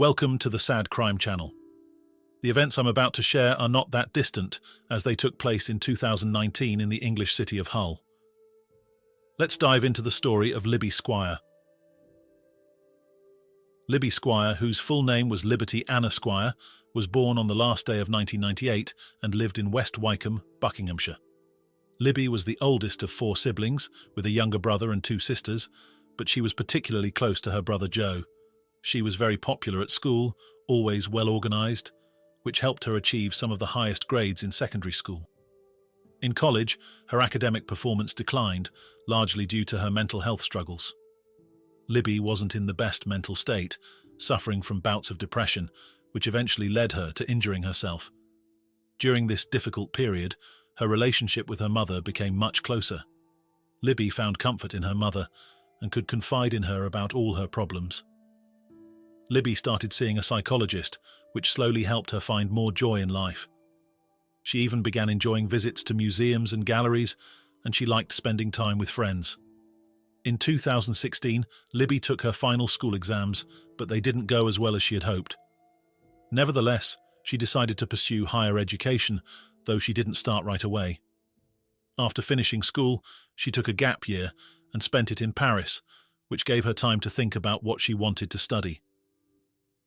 Welcome to the Sad Crime Channel. The events I'm about to share are not that distant, as they took place in 2019 in the English city of Hull. Let's dive into the story of Libby Squire. Libby Squire, whose full name was Liberty Anna Squire, was born on the last day of 1998 and lived in West Wycombe, Buckinghamshire. Libby was the oldest of 4 siblings, with a younger brother and 2 sisters, but she was particularly close to her brother Joe. She was very popular at school, always well-organised, which helped her achieve some of the highest grades in secondary school. In college, her academic performance declined, largely due to her mental health struggles. Libby wasn't in the best mental state, suffering from bouts of depression, which eventually led her to injuring herself. During this difficult period, her relationship with her mother became much closer. Libby found comfort in her mother and could confide in her about all her problems. Libby started seeing a psychologist, which slowly helped her find more joy in life. She even began enjoying visits to museums and galleries, and she liked spending time with friends. In 2016, Libby took her final school exams, but they didn't go as well as she had hoped. Nevertheless, she decided to pursue higher education, though she didn't start right away. After finishing school, she took a gap year and spent it in Paris, which gave her time to think about what she wanted to study.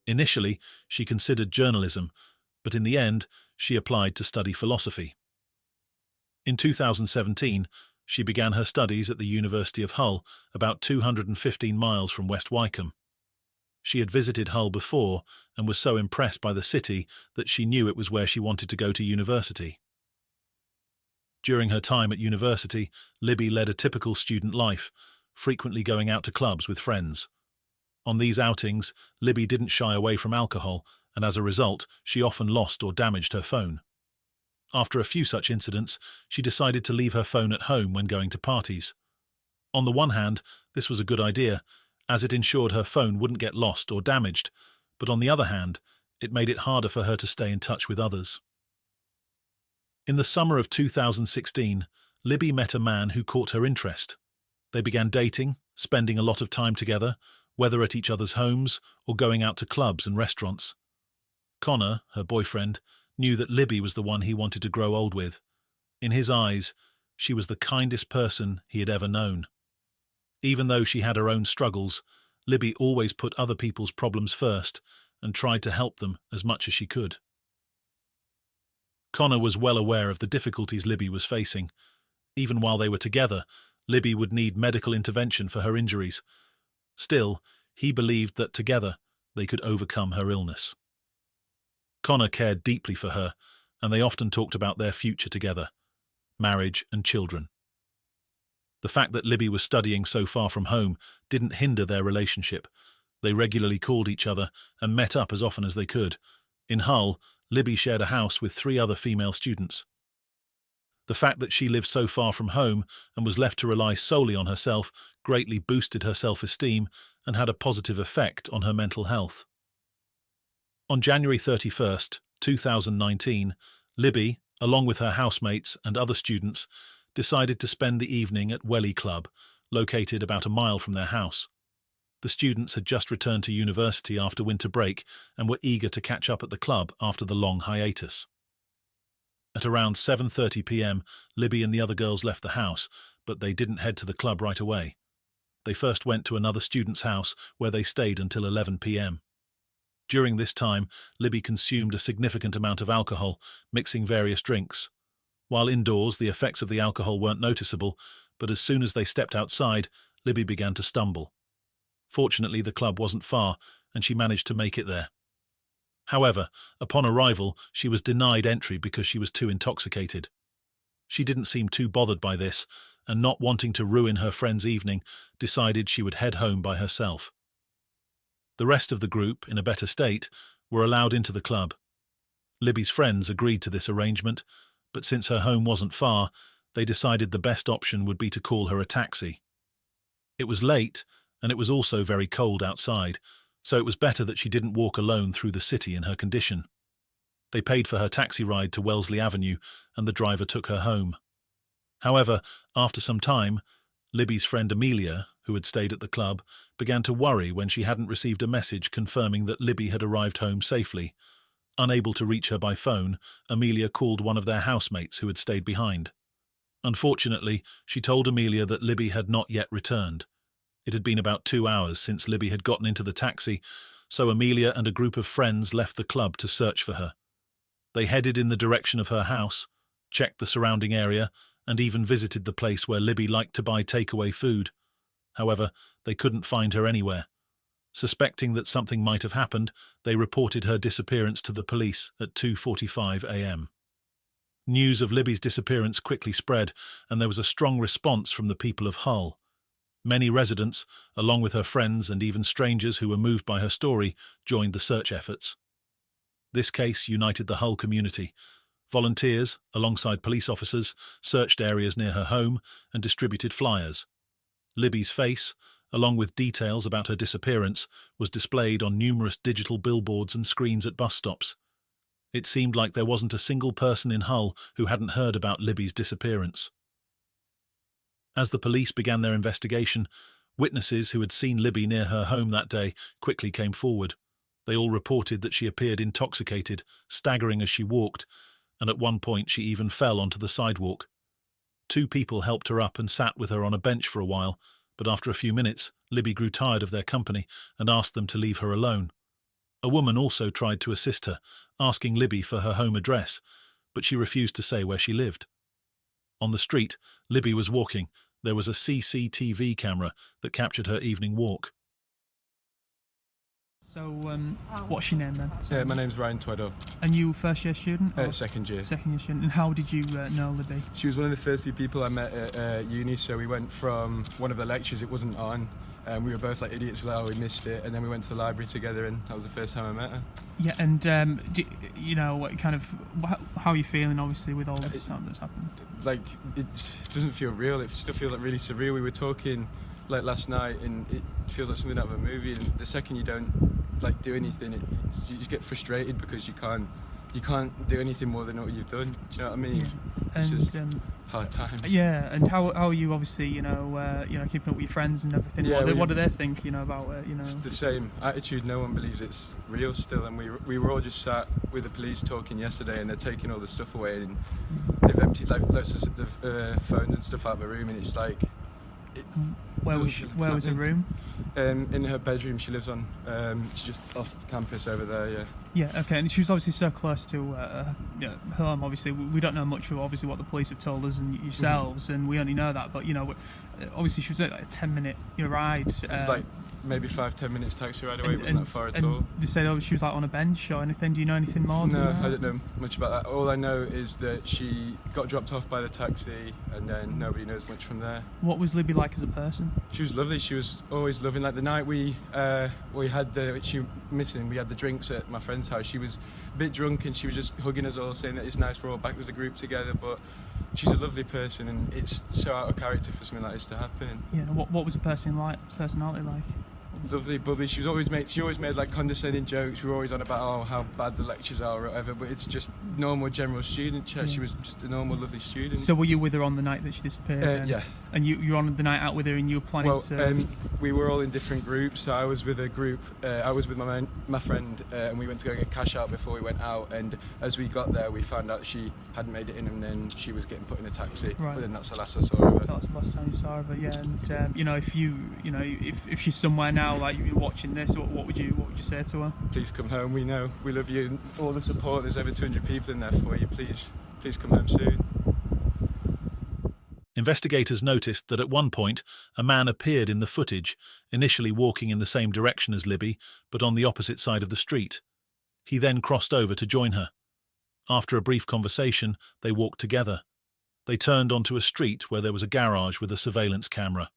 Initially, she considered journalism, but in the end, she applied to study philosophy. In 2017, she began her studies at the University of Hull, about 215 miles from West Wycombe. She had visited Hull before and was so impressed by the city that she knew it was where she wanted to go to university. During her time at university, Libby led a typical student life, frequently going out to clubs with friends. On these outings, Libby didn't shy away from alcohol, and as a result, she often lost or damaged her phone. After a few such incidents, she decided to leave her phone at home when going to parties. On the one hand, this was a good idea, as it ensured her phone wouldn't get lost or damaged, but on the other hand, it made it harder for her to stay in touch with others. In the summer of 2016, Libby met a man who caught her interest. They began dating, spending a lot of time together, whether at each other's homes or going out to clubs and restaurants. Connor, her boyfriend, knew that Libby was the one he wanted to grow old with. In his eyes, she was the kindest person he had ever known. Even though she had her own struggles, Libby always put other people's problems first and tried to help them as much as she could. Connor was well aware of the difficulties Libby was facing. Even while they were together, Libby would need medical intervention for her injuries. Still, he believed that together they could overcome her illness. Connor cared deeply for her, and they often talked about their future together, marriage and children. The fact that Libby was studying so far from home didn't hinder their relationship. They regularly called each other and met up as often as they could. In Hull, Libby shared a house with 3 other female students. The fact that she lived so far from home and was left to rely solely on herself greatly boosted her self-esteem and had a positive effect on her mental health. On January 31st, 2019, Libby, along with her housemates and other students, decided to spend the evening at Welly Club, located about a mile from their house. The students had just returned to university after winter break and were eager to catch up at the club after the long hiatus. At around 7:30 p.m, Libby and the other girls left the house, but they didn't head to the club right away. They first went to another student's house where they stayed until 11 p.m. During this time, Libby consumed a significant amount of alcohol, mixing various drinks. While indoors, the effects of the alcohol weren't noticeable, but as soon as they stepped outside, Libby began to stumble. Fortunately, the club wasn't far, and she managed to make it there. However, upon arrival, she was denied entry because she was too intoxicated. She didn't seem too bothered by this, and not wanting to ruin her friend's evening, decided she would head home by herself. The rest of the group, in a better state, were allowed into the club. Libby's friends agreed to this arrangement, but since her home wasn't far, they decided the best option would be to call her a taxi. It was late, and it was also very cold outside, so it was better that she didn't walk alone through the city in her condition. They paid for her taxi ride to Wellesley Avenue, and the driver took her home. However, after some time, Libby's friend Amelia, who had stayed at the club, began to worry when she hadn't received a message confirming that Libby had arrived home safely. Unable to reach her by phone, Amelia called one of their housemates who had stayed behind. Unfortunately, she told Amelia that Libby had not yet returned. It had been about 2 hours since Libby had gotten into the taxi, so Amelia and a group of friends left the club to search for her. They headed in the direction of her house, checked the surrounding area, and even visited the place where Libby liked to buy takeaway food. However, they couldn't find her anywhere. Suspecting that something might have happened, they reported her disappearance to the police at 2:45 a.m. News of Libby's disappearance quickly spread, and there was a strong response from the people of Hull. Many residents, along with her friends and even strangers who were moved by her story, joined the search efforts. This case united the Hull community. Volunteers, alongside police officers, searched areas near her home and distributed flyers. Libby's face, along with details about her disappearance, was displayed on numerous digital billboards and screens at bus stops. It seemed like there wasn't a single person in Hull who hadn't heard about Libby's disappearance. As the police began their investigation, witnesses who had seen Libby near her home that day quickly came forward. They all reported that she appeared intoxicated, staggering as she walked, and at one point she even fell onto the sidewalk. 2 people helped her up and sat with her on a bench for a while, but after a few minutes, Libby grew tired of their company and asked them to leave her alone. A woman also tried to assist her, asking Libby for her home address, but she refused to say where she lived. On the street, Libby was walking. There was a CCTV camera that captured her evening walk. So, what's your name then? Yeah, my name's Ryan Tweddle. And you first year student? Second year. Second year student. And how did you know Libby? She was one of the first few people I met at uni, so we went from one of the lectures, it wasn't on, we were both like idiots, we missed it, and then we went to the library together, and that was the first time I met her. Yeah, and what kind of, how are you feeling obviously with all this that's happened? Like, it doesn't feel real, it still feels like really surreal. We were talking like last night, and it feels like something out of a movie, and the second you don't like do anything, you just get frustrated because you can't do anything more than what you've done. Do you know what I mean? Yeah. It's and, just hard times. Yeah, and how are you obviously keeping up with your friends and everything? Yeah, what do they think about it? It's the same attitude. No one believes it's real still, and we were all just sat with the police talking yesterday, and they're taking all the stuff away, and they've emptied like lots of phones and stuff out of the room, and it's like. Where was her room? In her bedroom. She lives on. She's just off campus over there. Yeah. Yeah. Okay. And she was obviously so close to home. Obviously, we don't know much of obviously what the police have told us and yourselves, and we only know that. But obviously she was at like a 10-minute ride. It's like maybe 5-10 minutes taxi ride away. It wasn't that far at all. They say she was like on a bench or anything. Do you know anything more? No, I don't know much about that. All I know is that she got dropped off by the taxi, and then nobody knows much from there. What was Libby like as a person? She was lovely. She was always loving. Like the night we had we had the drinks at my friend's house. She was a bit drunk, and she was just hugging us all, saying that it's nice we're all back as a group together. But she's a lovely person, and it's so out of character for something like this to happen. Yeah. What was the personality like? Lovely, bubbly. She always made like condescending jokes. We were always on about how bad the lectures are or whatever, but it's just normal general student. Yeah. She was just a normal, lovely student. So were you with her on the night that she disappeared? Yeah. And you were on the night out with her, and you were planning to. We were all in different groups. So I was with a group. I was with my friend, and we went to go get cash out before we went out. And as we got there, we found out she hadn't made it in, and then she was getting put in a taxi. Right. But then that's the last I saw of her. That's the last time you saw of her. Yeah. And if she's somewhere now, like you're watching this, what would you say to her? Please come home. We know we love you. All the support. There's over 200 people in there for you. Please come home soon. Investigators noticed that at one point a man appeared in the footage, initially walking in the same direction as Libby, but on the opposite side of the street. He then crossed over to join her. After a brief conversation, they walked together. They turned onto a street where there was a garage with a surveillance camera.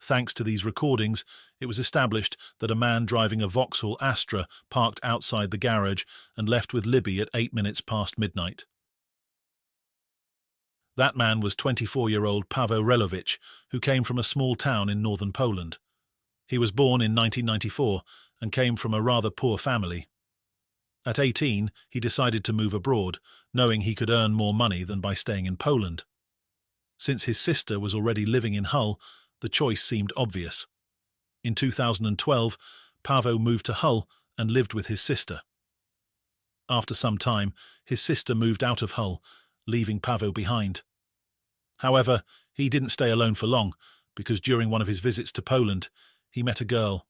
Thanks to these recordings, it was established that a man driving a Vauxhall Astra parked outside the garage and left with Libby at 8 minutes past midnight. That man was 24-year-old Pawe Relowicz, who came from a small town in northern Poland. He was born in 1994 and came from a rather poor family. At 18, he decided to move abroad, knowing he could earn more money than by staying in Poland. Since his sister was already living in Hull, the choice seemed obvious. In 2012, Paweł moved to Hull and lived with his sister. After some time, his sister moved out of Hull, leaving Paweł behind. However, he didn't stay alone for long, because during one of his visits to Poland, he met a girl.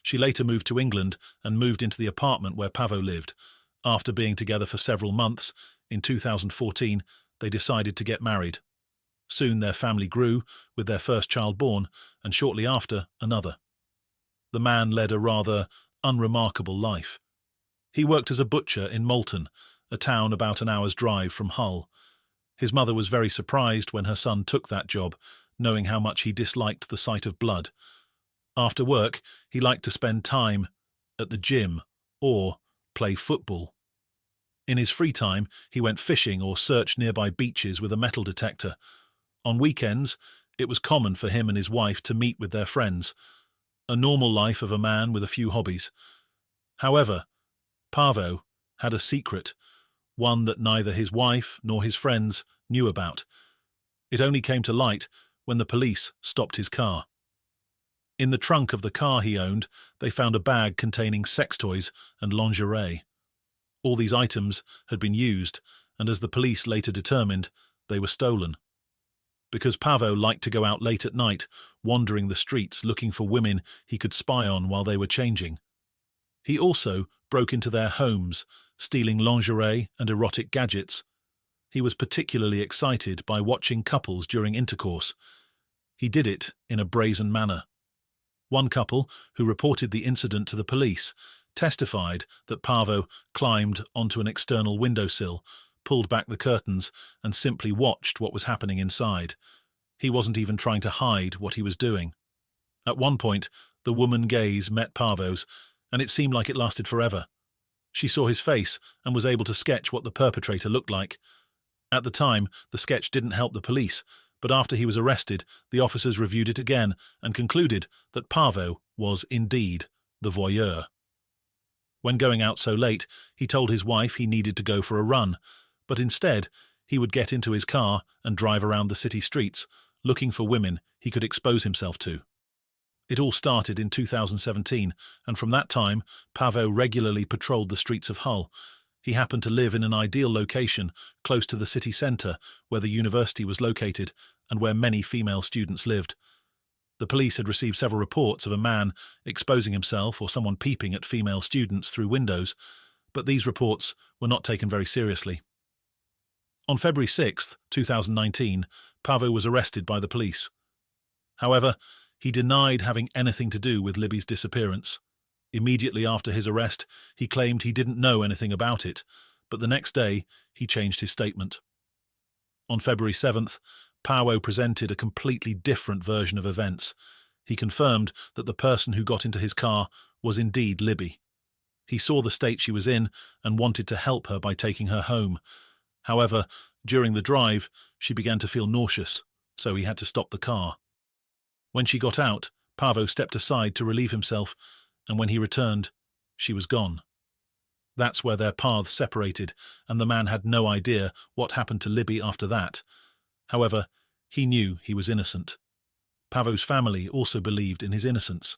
She later moved to England and moved into the apartment where Paweł lived. After being together for several months, in 2014, they decided to get married. Soon their family grew, with their first child born, and shortly after, another. The man led a rather unremarkable life. He worked as a butcher in Malton, a town about an hour's drive from Hull. His mother was very surprised when her son took that job, knowing how much he disliked the sight of blood. After work, he liked to spend time at the gym or play football. In his free time, he went fishing or searched nearby beaches with a metal detector. On weekends, it was common for him and his wife to meet with their friends. A normal life of a man with a few hobbies. However, Paweł had a secret, one that neither his wife nor his friends knew about. It only came to light when the police stopped his car. In the trunk of the car he owned, they found a bag containing sex toys and lingerie. All these items had been used, and as the police later determined, they were stolen. Because Paweł liked to go out late at night, wandering the streets looking for women he could spy on while they were changing. He also broke into their homes, stealing lingerie and erotic gadgets. He was particularly excited by watching couples during intercourse. He did it in a brazen manner. One couple, who reported the incident to the police, testified that Paweł climbed onto an external windowsill, pulled back the curtains, and simply watched what was happening inside. He wasn't even trying to hide what he was doing. At one point, the woman's gaze met Paweł's, and it seemed like it lasted forever. She saw his face and was able to sketch what the perpetrator looked like. At the time, the sketch didn't help the police, but after he was arrested, the officers reviewed it again and concluded that Paweł was indeed the voyeur. When going out so late, he told his wife he needed to go for a run, but instead he would get into his car and drive around the city streets, looking for women he could expose himself to. It all started in 2017, and from that time, Paweł regularly patrolled the streets of Hull. He happened to live in an ideal location, close to the city centre, where the university was located and where many female students lived. The police had received several reports of a man exposing himself or someone peeping at female students through windows, but these reports were not taken very seriously. On February 6, 2019, Paweł was arrested by the police. However, he denied having anything to do with Libby's disappearance. Immediately after his arrest, he claimed he didn't know anything about it, but the next day he changed his statement. On February 7th, Paweł presented a completely different version of events. He confirmed that the person who got into his car was indeed Libby. He saw the state she was in and wanted to help her by taking her home. However, during the drive, she began to feel nauseous, so he had to stop the car. When she got out, Paweł stepped aside to relieve himself, and when he returned, she was gone. That's where their paths separated, and the man had no idea what happened to Libby after that. However, he knew he was innocent. Paweł's family also believed in his innocence.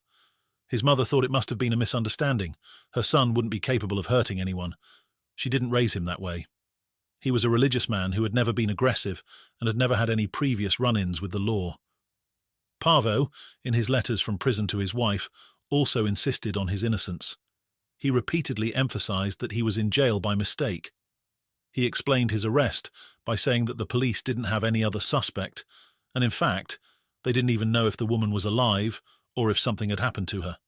His mother thought it must have been a misunderstanding. Her son wouldn't be capable of hurting anyone. She didn't raise him that way. He was a religious man who had never been aggressive and had never had any previous run-ins with the law. Paweł, in his letters from prison to his wife, also insisted on his innocence. He repeatedly emphasized that he was in jail by mistake. He explained his arrest by saying that the police didn't have any other suspect, and in fact, they didn't even know if the woman was alive or if something had happened to her.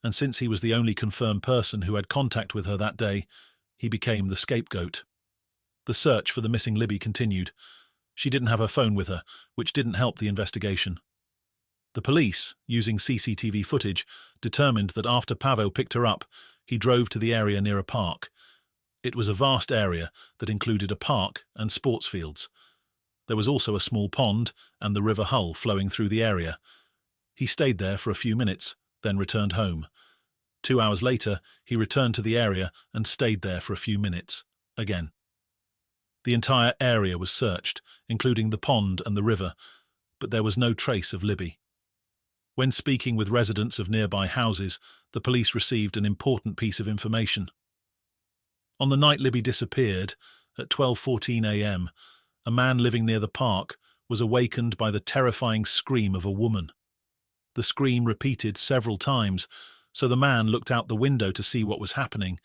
And since he was the only confirmed person who had contact with her that day, he became the scapegoat. The search for the missing Libby continued. She didn't have her phone with her, which didn't help the investigation. The police, using CCTV footage, determined that after Paweł picked her up, he drove to the area near a park. It was a vast area that included a park and sports fields. There was also a small pond and the River Hull flowing through the area. He stayed there for a few minutes, then returned home. 2 hours later, he returned to the area and stayed there for a few minutes, again. The entire area was searched, including the pond and the river, but there was no trace of Libby. When speaking with residents of nearby houses, the police received an important piece of information. On the night Libby disappeared, at 12:14 a.m., a man living near the park was awakened by the terrifying scream of a woman. The scream repeated several times, so the man looked out the window to see what was happening.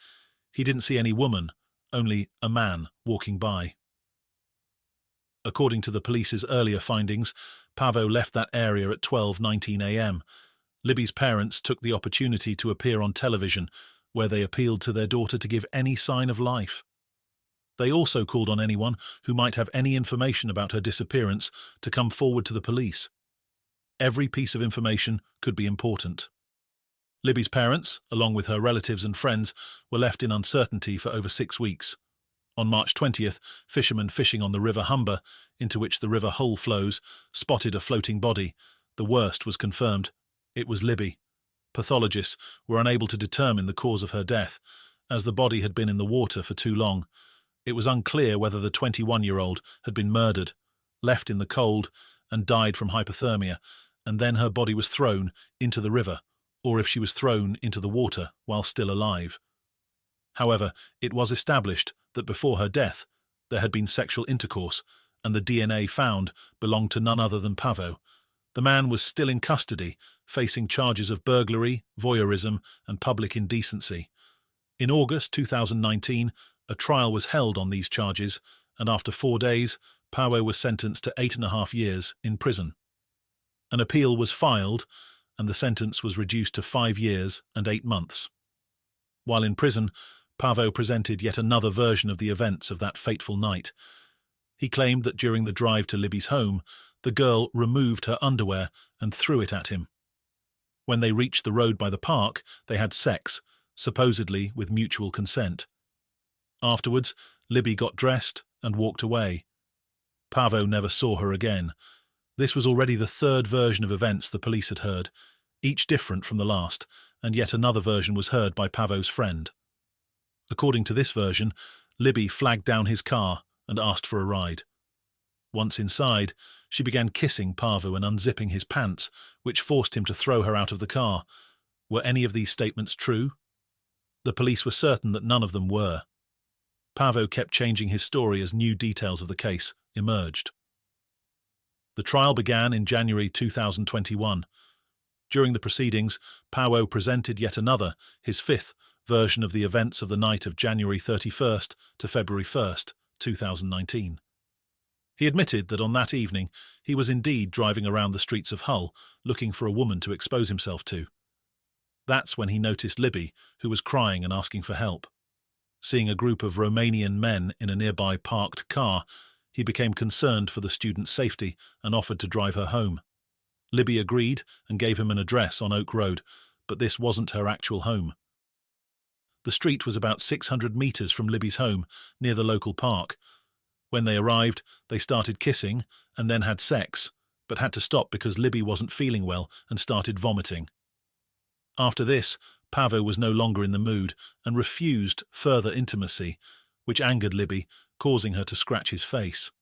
He didn't see any woman, only a man walking by. According to the police's earlier findings, Paweł left that area at 12:19 a.m. Libby's parents took the opportunity to appear on television, where they appealed to their daughter to give any sign of life. They also called on anyone who might have any information about her disappearance to come forward to the police. Every piece of information could be important. Libby's parents, along with her relatives and friends, were left in uncertainty for over 6 weeks. On March 20th, fishermen fishing on the River Humber, into which the River Hull flows, spotted a floating body. The worst was confirmed. It was Libby. Pathologists were unable to determine the cause of her death, as the body had been in the water for too long. It was unclear whether the 21-year-old had been murdered, left in the cold, and died from hypothermia, and then her body was thrown into the river, or if she was thrown into the water while still alive. However, it was established that before her death there had been sexual intercourse, and the DNA found belonged to none other than Paweł. The man was still in custody, facing charges of burglary, voyeurism, and public indecency. In August 2019, a trial was held on these charges, and after 4 days, Paweł was sentenced to 8.5 years in prison. An appeal was filed, and the sentence was reduced to 5 years and 8 months. While in prison, Paweł presented yet another version of the events of that fateful night. He claimed that during the drive to Libby's home, the girl removed her underwear and threw it at him. When they reached the road by the park, they had sex, supposedly with mutual consent. Afterwards, Libby got dressed and walked away. Paweł never saw her again. This was already the third version of events the police had heard, each different from the last, and yet another version was heard by Paweł's friend. According to this version, Libby flagged down his car and asked for a ride. Once inside, she began kissing Paweł and unzipping his pants, which forced him to throw her out of the car. Were any of these statements true? The police were certain that none of them were. Paweł kept changing his story as new details of the case emerged. The trial began in January 2021. During the proceedings, Paweł presented yet another, his fifth, version of the events of the night of January 31st to February 1st, 2019. He admitted that on that evening he was indeed driving around the streets of Hull looking for a woman to expose himself to. That's when he noticed Libby, who was crying and asking for help. Seeing a group of Romanian men in a nearby parked car, he became concerned for the student's safety and offered to drive her home. Libby agreed and gave him an address on Oak Road, but this wasn't her actual home. The street was about 600 metres from Libby's home, near the local park. When they arrived, they started kissing and then had sex, but had to stop because Libby wasn't feeling well and started vomiting. After this, Paweł was no longer in the mood and refused further intimacy, which angered Libby, causing her to scratch his face.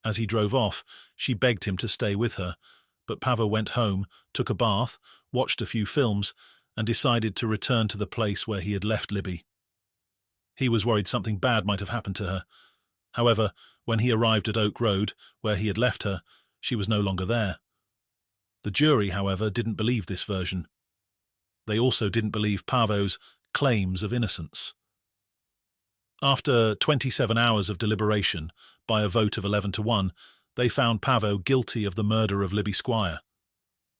As he drove off, she begged him to stay with her, but Paweł went home, took a bath, watched a few films, and decided to return to the place where he had left Libby. He was worried something bad might have happened to her. However, when he arrived at Oak Road, where he had left her, she was no longer there. The jury, however, didn't believe this version. They also didn't believe Paweł's claims of innocence. After 27 hours of deliberation, by a vote of 11-1, they found Paweł guilty of the murder of Libby Squire.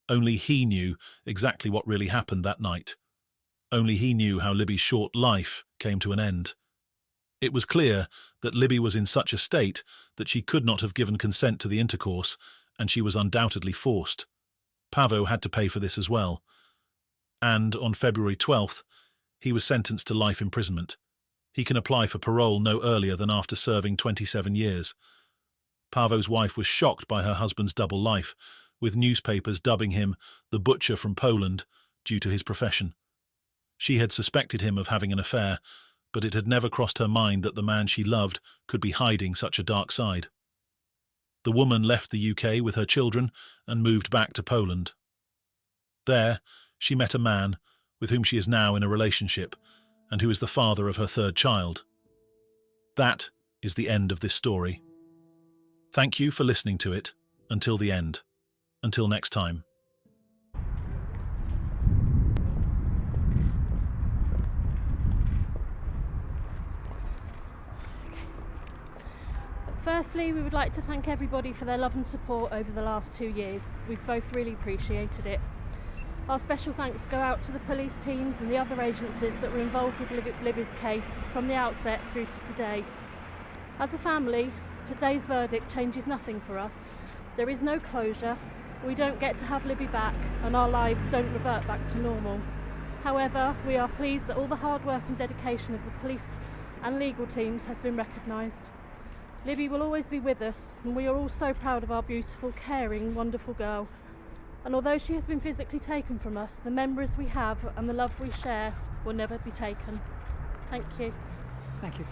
Only he knew exactly what really happened that night. Only he knew how Libby's short life came to an end. It was clear that Libby was in such a state that she could not have given consent to the intercourse, and she was undoubtedly forced. Paweł had to pay for this as well. And on February 12th, he was sentenced to life imprisonment. He can apply for parole no earlier than after serving 27 years. Paweł's wife was shocked by her husband's double life, with newspapers dubbing him the butcher from Poland due to his profession. She had suspected him of having an affair, but it had never crossed her mind that the man she loved could be hiding such a dark side. The woman left the UK with her children and moved back to Poland. There, she met a man with whom she is now in a relationship and who is the father of her third child. That is the end of this story. Thank you for listening to it until the end. Until next time. Firstly, we would like to thank everybody for their love and support over the last 2 years. We've both really appreciated it. Our special thanks go out to the police teams and the other agencies that were involved with Libby's case from the outset through to today. As a family, today's verdict changes nothing for us. There is no closure, we don't get to have Libby back, and our lives don't revert back to normal. However, we are pleased that all the hard work and dedication of the police and legal teams has been recognised. Libby will always be with us, and we are all so proud of our beautiful, caring, wonderful girl. And although she has been physically taken from us, the memories we have and the love we share will never be taken. Thank you. Thank you.